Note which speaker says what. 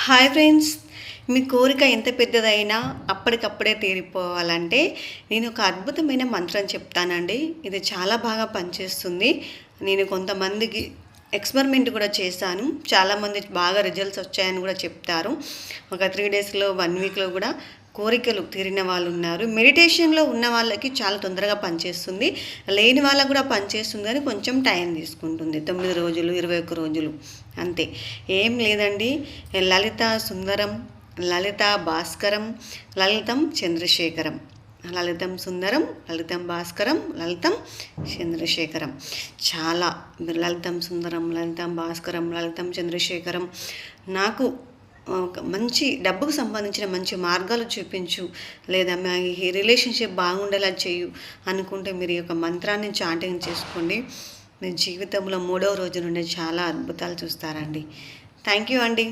Speaker 1: Hi friends, మీ కోరిక ఎంత పెద్దదైనా అప్పటికప్పుడే తీరిపోవాలంటే నేను ఒక అద్భుతమైన మంత్రం చెప్తానండి. ఇది చాలా బాగా పనిచేస్తుంది. నేను కొంతమందికి ఎక్స్పెరిమెంట్ కూడా చేశాను. చాలామంది బాగా రిజల్ట్స్ వచ్చాయని కూడా చెప్తారు. ఒక 3 డేస్లో 1 వీక్లో కూడా కోరికలు తీరిన వాళ్ళు ఉన్నారు. మెడిటేషన్లో ఉన్న వాళ్ళకి చాలా తొందరగా పనిచేస్తుంది. లేని వాళ్ళకు కూడా పనిచేస్తుంది, కానీ కొంచెం టైం తీసుకుంటుంది. 9 రోజులు, 21 రోజులు అంతే. ఏం లేదండి. లలిత సుందరం, లలిత భాస్కరం, లలితం చంద్రశేఖరం. లలితం సుందరం, లలితం భాస్కరం, లలితం చంద్రశేఖరం. చాలా లలితం సుందరం, లలితం భాస్కరం, లలితం చంద్రశేఖరం నాకు ఒక మంచి డబ్బుకు సంబంధించిన మంచి మార్గాలు చూపించు, లేదా మీ రిలేషన్షిప్ బాగుండేలా చేయు అనుకుంటే మీరు ఈ యొక్క మంత్రాన్ని చాంటింగ్ చేసుకోండి. మీ జీవితంలో 3వ రోజు నుండి చాలా అద్భుతాలు చూస్తారండి. థ్యాంక్ యూ అండి.